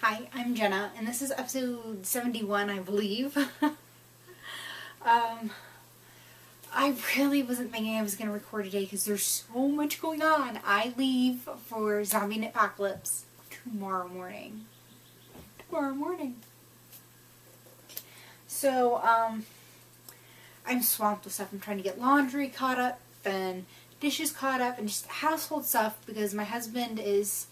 Hi, I'm Jenna, and this is episode 71, I believe. I really wasn't thinking I was going to record today because there's so much going on. I leave for Zombie Apocalypse tomorrow morning. So, I'm swamped with stuff. I'm trying to get laundry caught up and dishes caught up and just household stuff because my husband is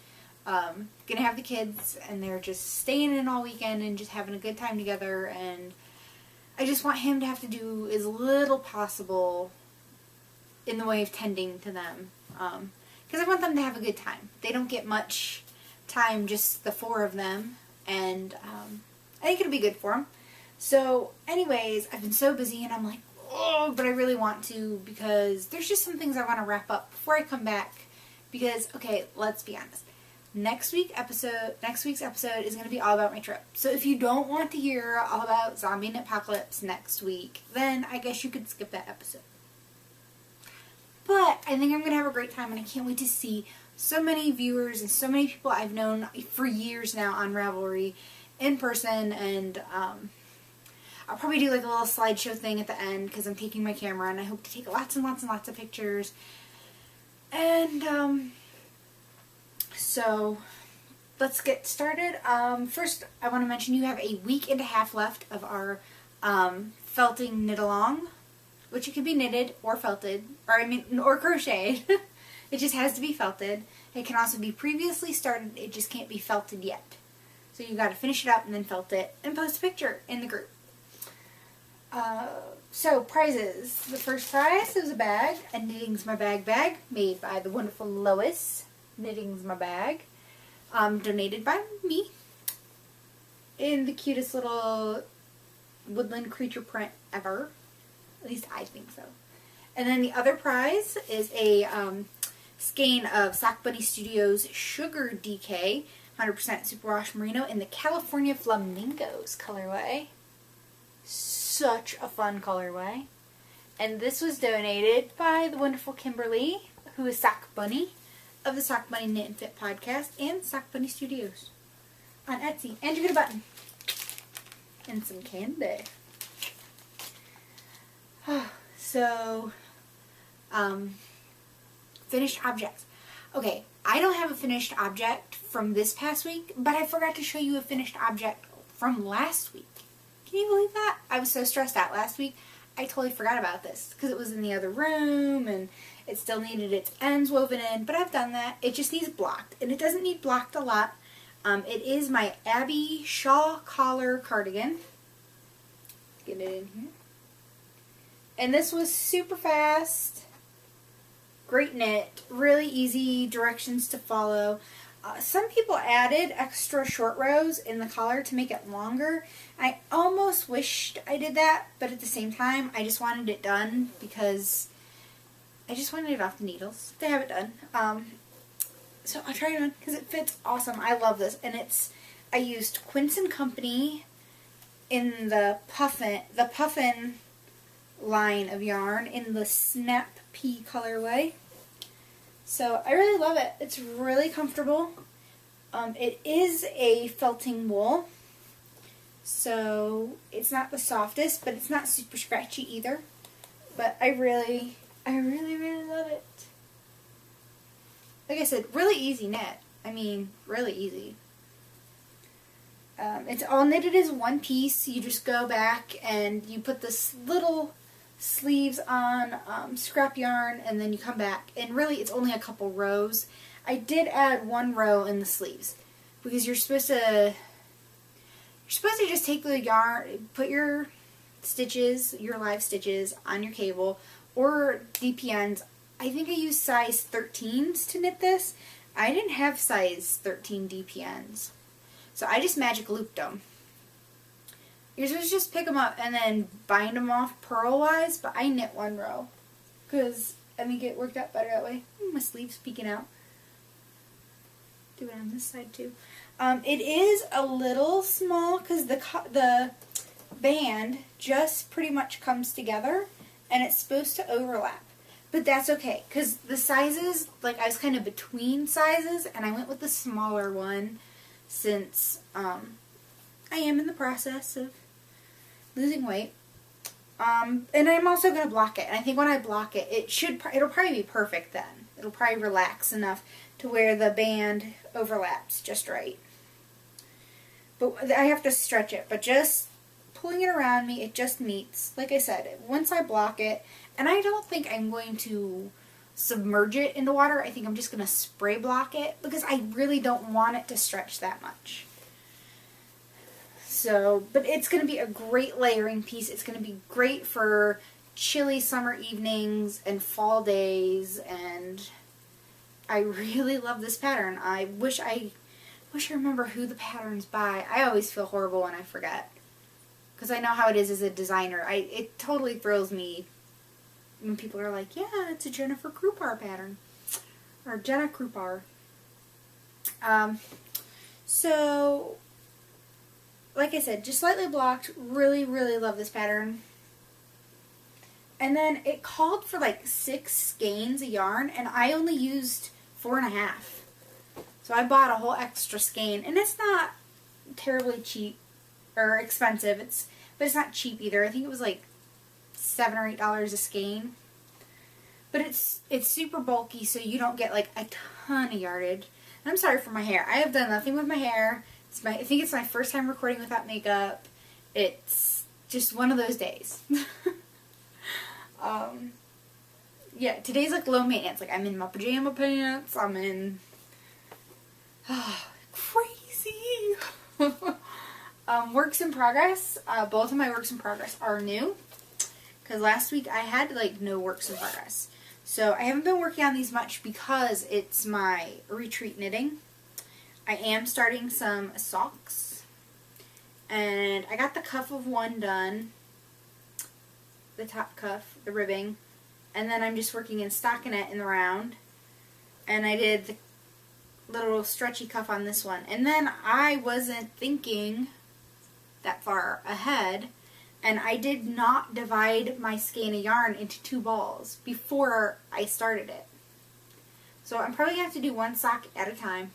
gonna have the kids and they're just staying in all weekend and just having a good time together, and I just want him to have to do as little possible in the way of tending to them, because I want them to have a good time. They don't get much time, just the four of them, and I think it'll be good for them. So anyways, I've been so busy and I'm like, oh, but I really want to, because there's just some things I want to wrap up before I come back, because, okay, let's be honest. Next week's episode is going to be all about my trip. So if you don't want to hear all about Zombie Apocalypse next week, then I guess you could skip that episode. But I think I'm going to have a great time, and I can't wait to see so many viewers and so many people I've known for years now on Ravelry in person, and I'll probably do like a little slideshow thing at the end because I'm taking my camera, and I hope to take lots and lots and lots of pictures. And so let's get started. First, I want to mention you have a week and a half left of our felting knit along, which it could be knitted or felted, or crocheted. It just has to be felted. It can also be previously started. It just can't be felted yet. So you got to finish it up and then felt it and post a picture in the group. So prizes. The first prize is a bag, a Knitting's My Bag made by the wonderful Lois. Knitting's My Bag, donated by me, in the cutest little woodland creature print ever. At least I think so. And then the other prize is a skein of Sock Bunny Studios Sugar DK 100% Superwash Merino in the California Flamingos colorway. Such a fun colorway. And this was donated by the wonderful Kimberly, who is Sock Bunny of the Sock Bunny Knit and Fit podcast and Sock Bunny Studios on Etsy. And you get a button. And some candy. So, finished objects. Okay, I don't have a finished object from this past week, but I forgot to show you a finished object from last week. Can you believe that? I was so stressed out last week, I totally forgot about this because it was in the other room and it still needed its ends woven in, but I've done that. It just needs blocked, and it doesn't need blocked a lot. It is my Abby shawl collar cardigan. Get it in here. And this was super fast. Great knit. Really easy directions to follow. Some people added extra short rows in the collar to make it longer. I almost wished I did that, but at the same time, I just wanted it done because I just wanted it off the needles to have it done. So I'll try it on because it fits awesome. I love this. And I used Quince & Company in the puffin line of yarn in the Snap Pea colorway. So I really love it. It's really comfortable. It is a felting wool. So it's not the softest, but it's not super scratchy either. But I really love it. Like I said, really easy knit. I mean, really easy. It's all knitted as one piece. You just go back and you put this little sleeves on scrap yarn, and then you come back. And really, it's only a couple rows. I did add one row in the sleeves because you're supposed to just take the yarn, put your stitches, your live stitches on your cable or DPNs. I think I used size 13s to knit this. I didn't have size 13 DPNs, so I just magic looped them. You're supposed to just pick them up and then bind them off purl-wise, but I knit one row because I think it worked out better that way. My sleeve's peeking out. Do it on this side too. It is a little small because the band just pretty much comes together and it's supposed to overlap. But that's okay, because the sizes, like I was kind of between sizes, and I went with the smaller one. since I am in the process of losing weight. And I'm also going to block it. And I think when I block it, it'll probably be perfect then. It'll probably relax enough to where the band overlaps just right. But I have to stretch it. But just pulling it around me, it just meets. Like I said, once I block it, and I don't think I'm going to submerge it into water. I think I'm just going to spray block it because I really don't want it to stretch that much. So, but it's going to be a great layering piece. It's going to be great for chilly summer evenings and fall days, and I really love this pattern. I wish I remember who the pattern's by. I always feel horrible when I forget, because I know how it is as a designer. It totally thrills me when people are like, yeah, it's a Jennifer Krupar pattern, or Jenna Krupar. So, like I said, just slightly blocked. Really, really love this pattern. And then it called for like 6 skeins of yarn, and I only used 4.5. So I bought a whole extra skein, and it's not terribly cheap or expensive. But it's not cheap either. I think it was like $7 or $8 a skein. But it's super bulky, so you don't get like a ton of yardage. And I'm sorry for my hair. I have done nothing with my hair. I think it's my first time recording without makeup. It's just one of those days. Yeah, today's like low maintenance. Like, I'm in my pajama pants. I'm in... crazy! Works in progress. Both of my works in progress are new. Because last week I had like no works in progress. So I haven't been working on these much because it's my retreat knitting. I am starting some socks. And I got the cuff of one done. The top cuff, the ribbing. And then I'm just working in stockinette in the round. And I did the little stretchy cuff on this one. And then I wasn't thinking that far ahead. And I did not divide my skein of yarn into 2 balls before I started it. So I'm probably going to have to do one sock at a time.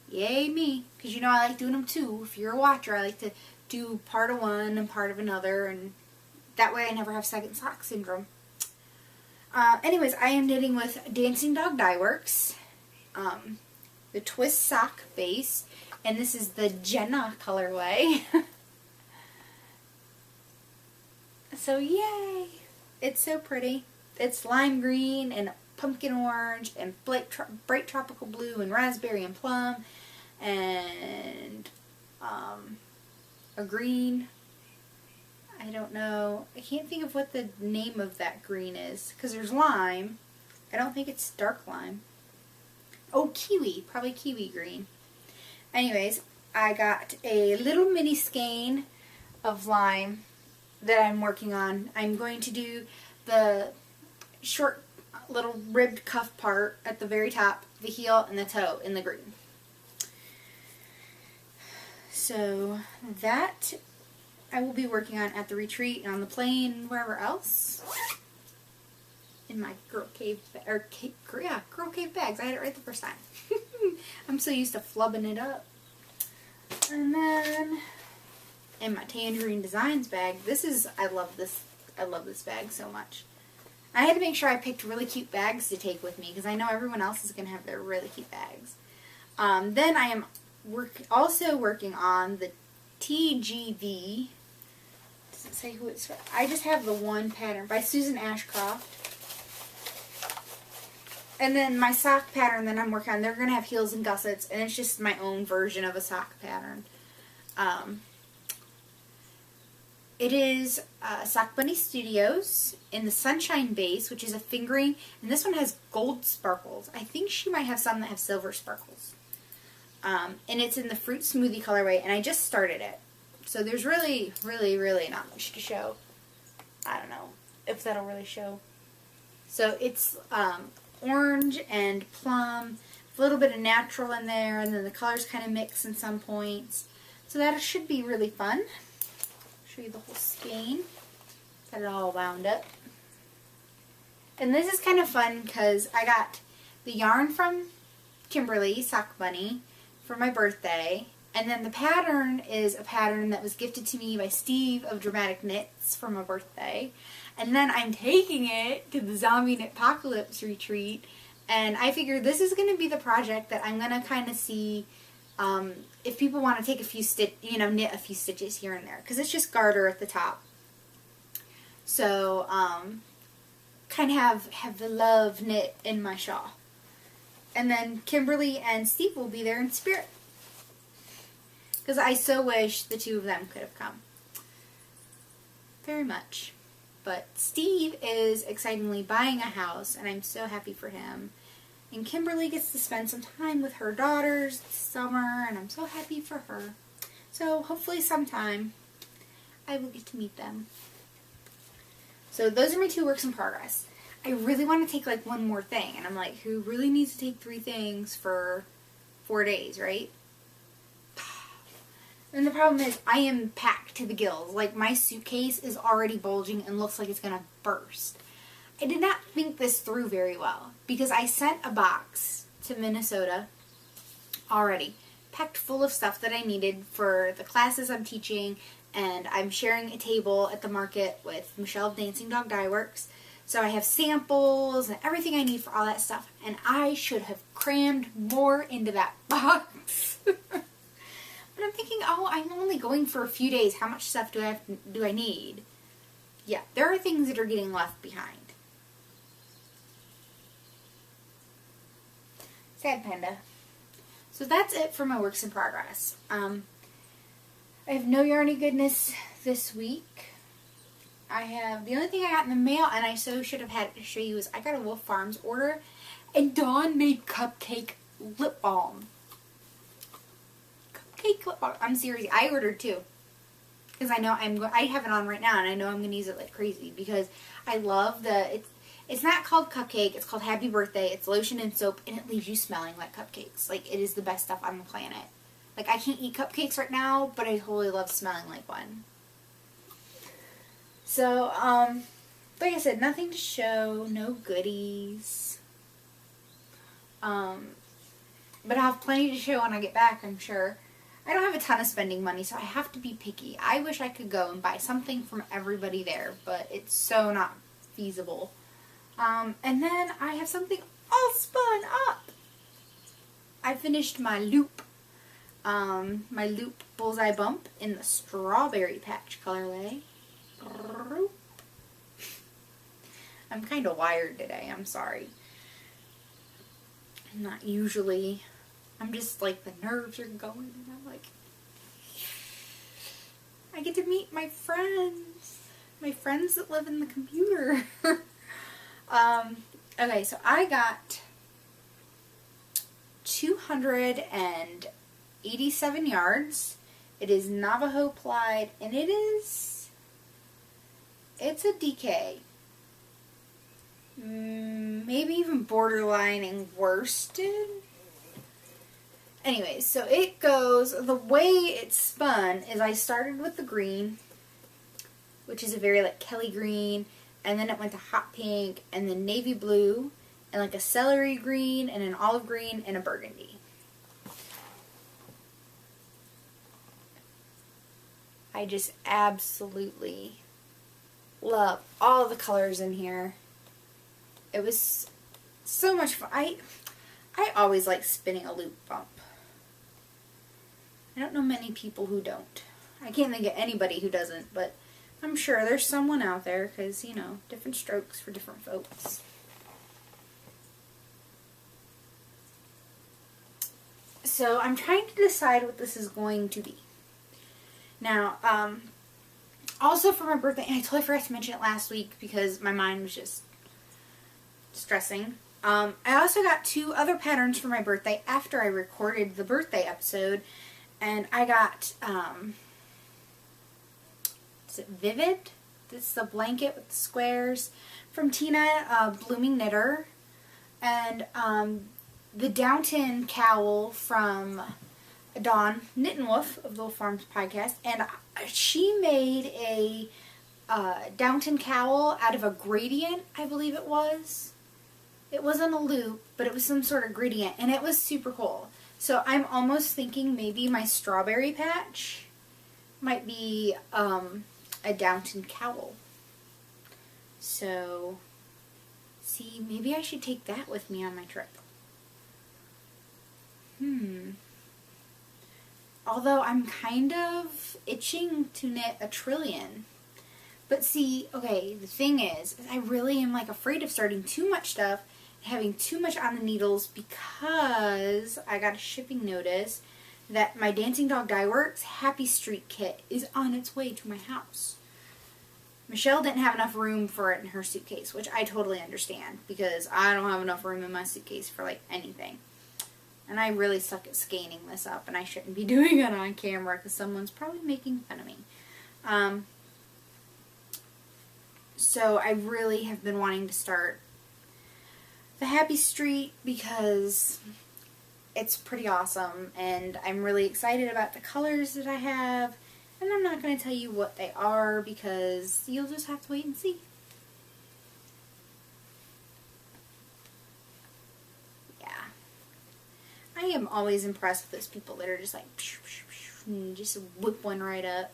Yay me. Because you know I like doing them too. If you're a watcher, I like to do part of one and part of another. And that way I never have second sock syndrome. Anyways, I am knitting with Dancing Dog Dye Works. The twist sock base. And this is the Jenna colorway. So yay! It's so pretty. It's lime green and pumpkin orange and bright tropical blue and raspberry and plum and a green. I don't know. I can't think of what the name of that green is because there's lime. I don't think it's dark lime. Oh, kiwi. Probably kiwi green. Anyways, I got a little mini skein of lime that I'm working on. I'm going to do the short little ribbed cuff part at the very top, the heel and the toe in the green. So that I will be working on at the retreat and on the plane and wherever else. In my girl cave bags. I had it right the first time. I'm so used to flubbing it up. And then in my Tangerine Designs bag, I love this bag so much. I had to make sure I picked really cute bags to take with me because I know everyone else is going to have their really cute bags. Then I am also working on the TGV. Does it say who it's from? I just have the one pattern by Susan Ashcroft. And then my sock pattern that I'm working on, they're going to have heels and gussets, and it's just my own version of a sock pattern. It is Sock Bunny Studios in the Sunshine base, which is a fingering, and this one has gold sparkles. I think she might have some that have silver sparkles. And it's in the Fruit Smoothie colorway, and I just started it. So there's really, really, really not much to show. I don't know if that'll really show. So it's orange and plum, a little bit of natural in there, and then the colors kind of mix in some points. So that should be really fun. Show you the whole skein. Got it all wound up. And this is kind of fun because I got the yarn from Kimberly, Sock Bunny, for my birthday. And then the pattern is a pattern that was gifted to me by Steve of Dramatic Knits for my birthday. And then I'm taking it to the Zombie Knitpocalypse retreat. And I figure this is going to be the project that I'm going to kind of see if people want to take a few knit a few stitches here and there. Because it's just garter at the top. So, kind of have the love knit in my shawl. And then Kimberly and Steve will be there in spirit. Because I so wish the two of them could have come. Very much. But Steve is excitingly buying a house, and I'm so happy for him. And Kimberly gets to spend some time with her daughters this summer, and I'm so happy for her. So hopefully sometime I will get to meet them. So those are my 2 works in progress. I really want to take like one more thing, and I'm like, who really needs to take 3 things for 4 days, right? And the problem is, I am packed to the gills. Like, my suitcase is already bulging and looks like it's going to burst. I did not think this through very well, because I sent a box to Minnesota already, packed full of stuff that I needed for the classes I'm teaching, and I'm sharing a table at the market with Michelle of Dancing Dog Dye Works. So I have samples and everything I need for all that stuff, and I should have crammed more into that box. But I'm thinking, oh, I'm only going for a few days. How much stuff do I need? Yeah, there are things that are getting left behind. Sad panda. So that's it for my works in progress. I have no yarny goodness this week. The only thing I got in the mail, and I so should have had it to show you, is I got a Wolf Farms order, and Dawn made cupcake lip balm. I'm serious. I ordered 2 because I know I have it on right now, and I know I'm going to use it like crazy because I love it's not called cupcake, it's called Happy Birthday. It's lotion and soap, and it leaves you smelling like cupcakes. Like, it is the best stuff on the planet. Like, I can't eat cupcakes right now, but I totally love smelling like one. So, like I said, nothing to show, no goodies. But I'll have plenty to show when I get back, I'm sure. I don't have a ton of spending money, so I have to be picky. I wish I could go and buy something from everybody there, but it's so not feasible. And then I have something all spun up. I finished my loop bullseye bump in the strawberry patch colorway. I'm kind of wired today, I'm sorry. I'm not usually... I'm just like, the nerves are going, and I'm like, I get to meet my friends that live in the computer. Okay, so I got 287 yards. It is Navajo plied, and it's a DK. Maybe even borderlining worsted. Anyways, so it goes, the way it's spun is I started with the green, which is a very like Kelly green, and then it went to hot pink, and then navy blue, and like a celery green, and an olive green, and a burgundy. I just absolutely love all the colors in here. It was so much fun. I always like spinning a loop bump. I don't know many people who don't. I can't think of anybody who doesn't, but I'm sure there's someone out there because, you know, different strokes for different folks. So I'm trying to decide what this is going to be. Now, also for my birthday, and I totally forgot to mention it last week because my mind was just stressing. I also got 2 other patterns for my birthday after I recorded the birthday episode. And I got, is it Vivid? This is the blanket with the squares from Tina, Blooming Knitter. And the Downton cowl from Dawn, Knit and Wolf of the Wolf Farms podcast. And she made a Downton cowl out of a gradient, I believe it was. It wasn't a loop, but it was some sort of gradient. And it was super cool. So I'm almost thinking maybe my strawberry patch might be a Downton cowl. So, see, maybe I should take that with me on my trip. Although I'm kind of itching to knit a trillion. But see, okay, the thing is I really am like afraid of starting too much stuff and having too much on the needles, because I got a shipping notice that my Dancing Dog Dye Works Happy Street kit is on its way to my house. Michelle didn't have enough room for it in her suitcase, which I totally understand, because I don't have enough room in my suitcase for like anything. And I really suck at scanning this up, and I shouldn't be doing it on camera because someone's probably making fun of me. So I really have been wanting to start the Happy Street because it's pretty awesome, and I'm really excited about the colors that I have, and I'm not going to tell you what they are because you'll just have to wait and see. Yeah. I am always impressed with those people that are just like, just whip one right up.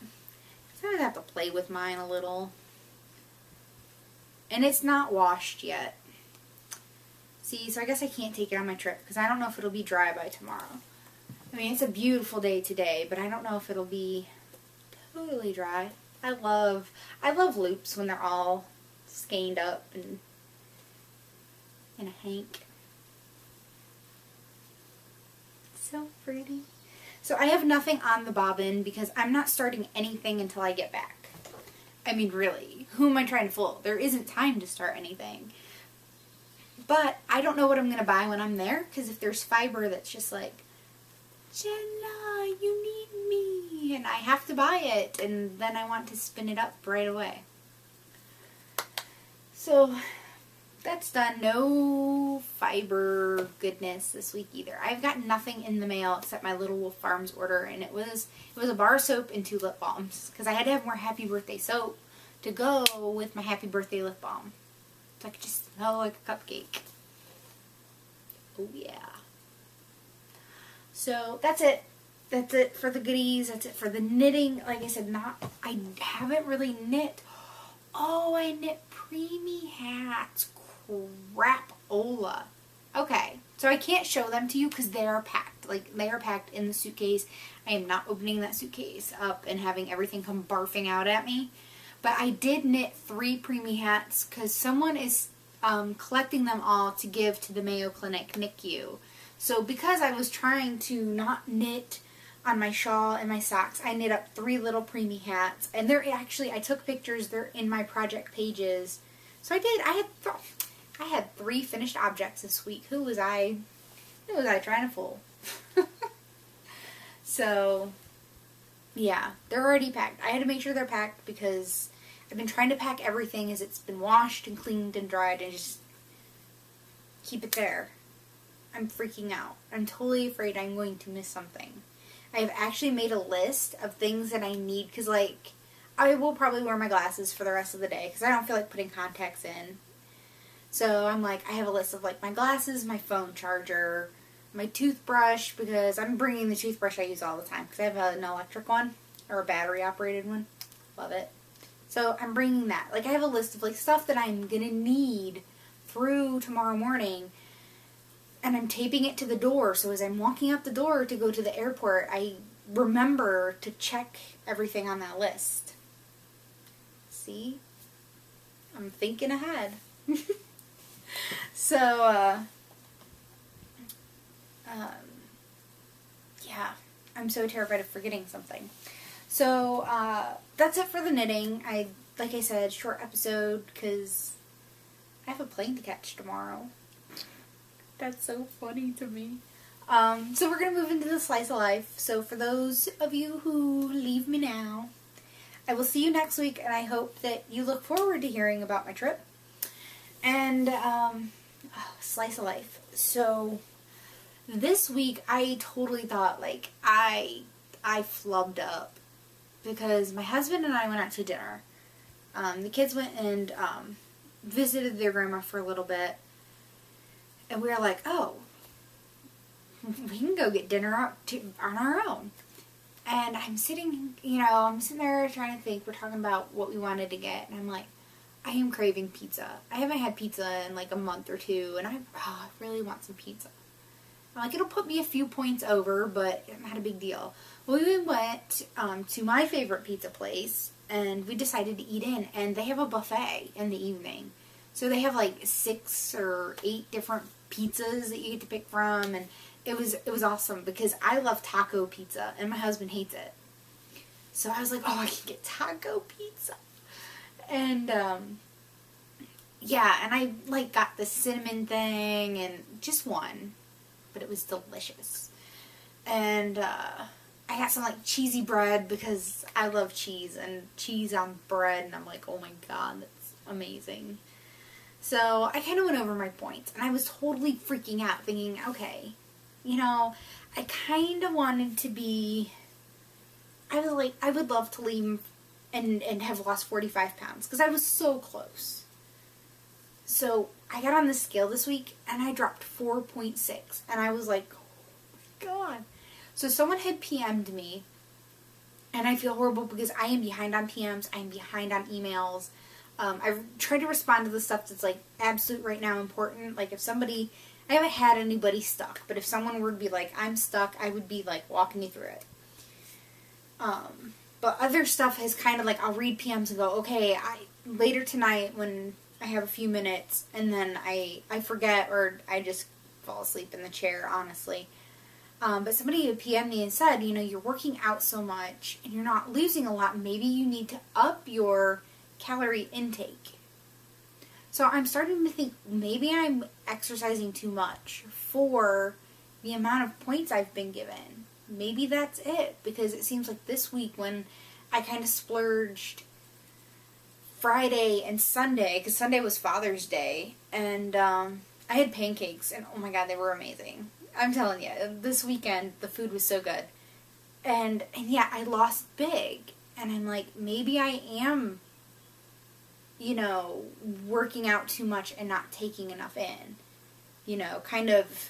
So I have to play with mine a little. And it's not washed yet. See, so I guess I can't take it on my trip because I don't know if it'll be dry by tomorrow. I mean, it's a beautiful day today, but I don't know if it'll be totally dry. I love loops when they're all skeined up and in a hank. So pretty. So I have nothing on the bobbin because I'm not starting anything until I get back. I mean, really, who am I trying to fool? There isn't time to start anything. But I don't know what I'm going to buy when I'm there, because if there's fiber that's just like, Jenna, you need me, and I have to buy it, and then I want to spin it up right away. So that's done. No fiber goodness this week either. I've got nothing in the mail except my Little Wolf Farms order, and it was a bar soap and 2 lip balms because I had to have more happy birthday soap to go with my happy birthday lip balm, so I could just smell like a cupcake. Oh yeah. So that's it. That's it for the goodies. That's it for the knitting. Like I said, I haven't really knit. Oh, I knit preemie hats. Crapola. Okay, so I can't show them to you because they are packed. Like, they are packed in the suitcase. I am not opening that suitcase up and having everything come barfing out at me. But I did knit 3 preemie hats because someone is collecting them all to give to the Mayo Clinic NICU. So because I was trying to not knit on my shawl and my socks, I knit up 3 little preemie hats. And they're actually, I took pictures. They're in my project pages. So I did. I had 3 finished objects this week. Who was I trying to fool? So, yeah, they're already packed. I had to make sure they're packed because I've been trying to pack everything as it's been washed and cleaned and dried and just keep it there. I'm freaking out. I'm totally afraid I'm going to miss something. I have actually made a list of things that I need because, like, I will probably wear my glasses for the rest of the day because I don't feel like putting contacts in. So I'm like, I have a list of like my glasses, my phone charger, my toothbrush, because I'm bringing the toothbrush I use all the time because I have an electric one or a battery operated one. Love it. So I'm bringing that. Like, I have a list of like stuff that I'm going to need through tomorrow morning, and I'm taping it to the door. So as I'm walking out the door to go to the airport, I remember to check everything on that list. See? I'm thinking ahead. So, yeah, I'm so terrified of forgetting something. So, that's it for the knitting. Like I said, short episode, because I have a plane to catch tomorrow. That's so funny to me. So we're going to move into the slice of life. So for those of you who leave me now, I will see you next week, and I hope that you look forward to hearing about my trip. And, slice of life. So, this week, I totally thought, like, I flubbed up. Because my husband and I went out to dinner. The kids went and, visited their grandma for a little bit. And we were like, oh, we can go get dinner on our own. And I'm sitting there trying to think. We're talking about what we wanted to get. And I'm like, I am craving pizza. I haven't had pizza in like a month or two. And I really want some pizza. I'm like, it'll put me a few points over, but not a big deal. Well, we went to my favorite pizza place. And we decided to eat in. And they have a buffet in the evening. So they have like 6 or 8 different pizzas that you get to pick from. And it was awesome because I love taco pizza and my husband hates it. So I was like, oh, I can get taco pizza. And yeah, and I like got the cinnamon thing and just one, but it was delicious. And I got some like cheesy bread because I love cheese and cheese on bread, and I'm like, oh my god, that's amazing. So I kind of went over my points and I was totally freaking out thinking, okay, you know, I kind of wanted to be, I was like, I would love to leave and have lost 45 pounds because I was so close. So I got on the scale this week and I dropped 4.6 and I was like, oh my god. So someone had PM'd me and I feel horrible because I am behind on PMs, I am behind on emails. I try to respond to the stuff that's like absolute right now important. Like if somebody, I haven't had anybody stuck, but if someone were to be like, I'm stuck, I would be like walking you through it. But other stuff has kind of like, I'll read PMs and go, okay, later tonight when I have a few minutes, and then I forget or I just fall asleep in the chair, honestly. But somebody had PM'd me and said, you know, you're working out so much and you're not losing a lot. Maybe you need to up your calorie intake. So I'm starting to think maybe I'm exercising too much for the amount of points I've been given. Maybe that's it, because it seems like this week when I kind of splurged Friday and Sunday, because Sunday was Father's Day, and I had pancakes, and oh my god, they were amazing. I'm telling you, this weekend the food was so good. And yeah, I lost big, and I'm like, maybe I am, you know, working out too much and not taking enough in. You know, kind of,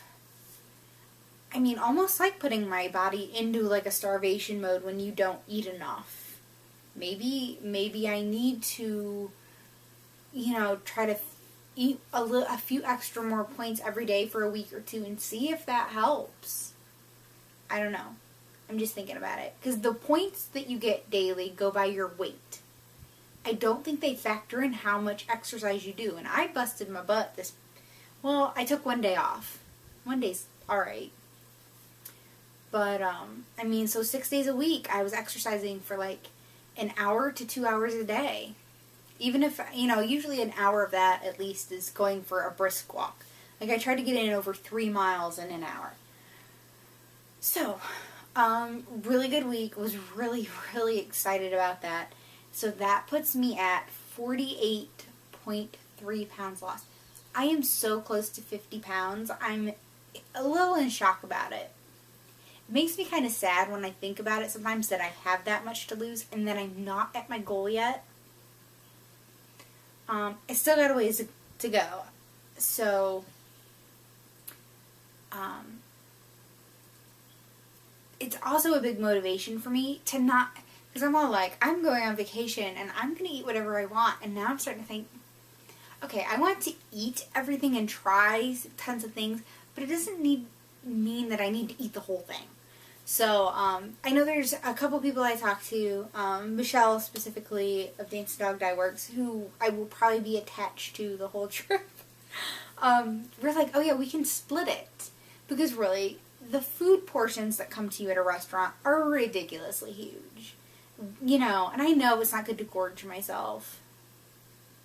I mean, almost like putting my body into like a starvation mode when you don't eat enough. Maybe I need to, you know, try to eat a few extra more points every day for a week or two and see if that helps. I don't know. I'm just thinking about it. Because the points that you get daily go by your weight. I don't think they factor in how much exercise you do. And I busted my butt well, I took one day off. One day's alright. But, I mean, so 6 days a week I was exercising for like an hour to 2 hours a day. Even if, you know, usually an hour of that at least is going for a brisk walk. Like I tried to get in over 3 miles in an hour. So, really good week. Was really, really excited about that. So that puts me at 48.3 pounds lost. I am so close to 50 pounds. I'm a little in shock about it. It makes me kind of sad when I think about it sometimes that I have that much to lose and that I'm not at my goal yet. I still got a ways to go. So, it's also a big motivation for me to not, because I'm all like, I'm going on vacation and I'm going to eat whatever I want. And now I'm starting to think, okay, I want to eat everything and try tons of things, but it doesn't mean that I need to eat the whole thing. So, I know there's a couple people I talked to, Michelle specifically of Dance Dog Die Works, who I will probably be attached to the whole trip. We're like, oh yeah, we can split it. Because really, the food portions that come to you at a restaurant are ridiculously huge. You know, and I know it's not good to gorge myself.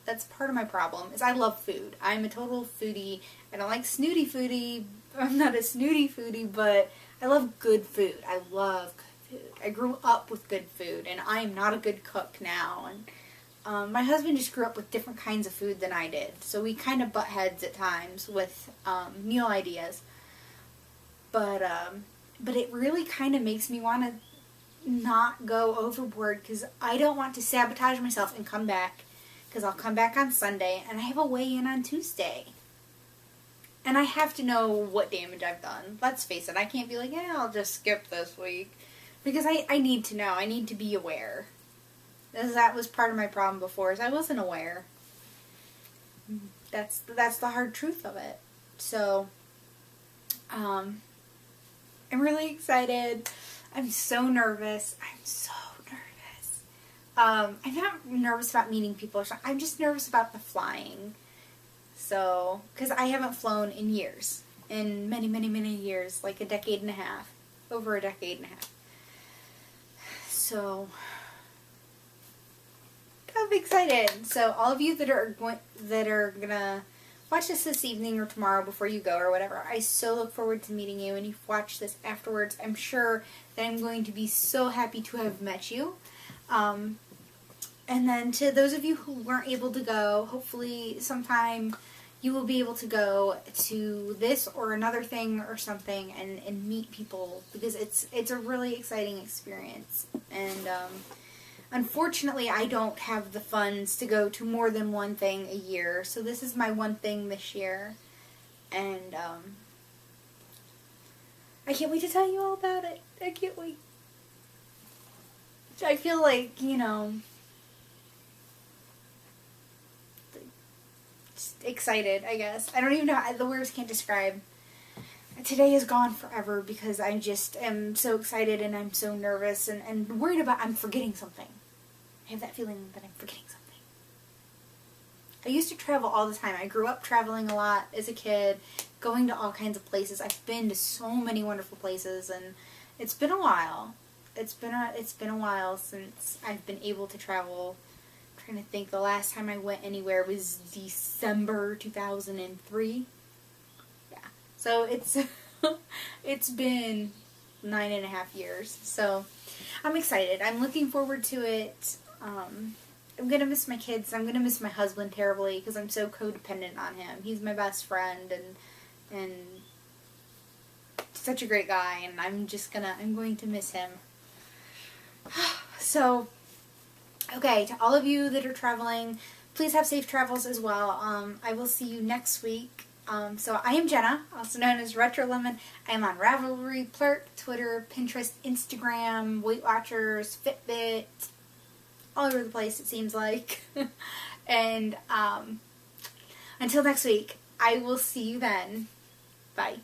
That's part of my problem, is I love food. I'm a total foodie. I don't like snooty foodie. I'm not a snooty foodie, but I love good food. I love good food. I grew up with good food, and I am not a good cook now. And my husband just grew up with different kinds of food than I did, so we kind of butt heads at times with meal ideas. But it really kind of makes me want to not go overboard, because I don't want to sabotage myself and come back, because I'll come back on Sunday, and I have a weigh-in on Tuesday. And I have to know what damage I've done. Let's face it, I can't be like, yeah, I'll just skip this week. Because I need to know. I need to be aware. That was part of my problem before, is I wasn't aware. That's the hard truth of it. So, I'm really excited. I'm so nervous. I'm so nervous. I'm not nervous about meeting people or something. I'm just nervous about the flying. So, because I haven't flown in years. In many, many, many years. Like a decade and a half. Over a decade and a half. So, I'm excited. So, all of you that are gonna watch this evening or tomorrow before you go or whatever, I so look forward to meeting you. And if you watch this afterwards, I'm sure that I'm going to be so happy to have met you. And then to those of you who weren't able to go, hopefully sometime you will be able to go to this or another thing or something and meet people, because it's a really exciting experience. And unfortunately, I don't have the funds to go to more than one thing a year, so this is my one thing this year. And I can't wait to tell you all about it. I can't wait. I feel like, you know, just excited, I guess. I don't even know, the words can't describe. Today is gone forever because I just am so excited and I'm so nervous and worried about I'm forgetting something. I have that feeling that I'm forgetting something. I used to travel all the time. I grew up traveling a lot as a kid, going to all kinds of places. I've been to so many wonderful places, and it's been a while. It's been a while since I've been able to travel. I'm trying to think, the last time I went anywhere was December 2003. Yeah. So it's been 9.5 years. So I'm excited. I'm looking forward to it. I'm going to miss my kids. I'm going to miss my husband terribly because I'm so codependent on him. He's my best friend and such a great guy, and I'm going to miss him. So, okay, to all of you that are traveling, please have safe travels as well. I will see you next week. So I am Jenna, also known as RetroLemon. I am on Ravelry, Plurt, Twitter, Pinterest, Instagram, Weight Watchers, Fitbit, all over the place it seems like. And until next week, I will see you then. Bye.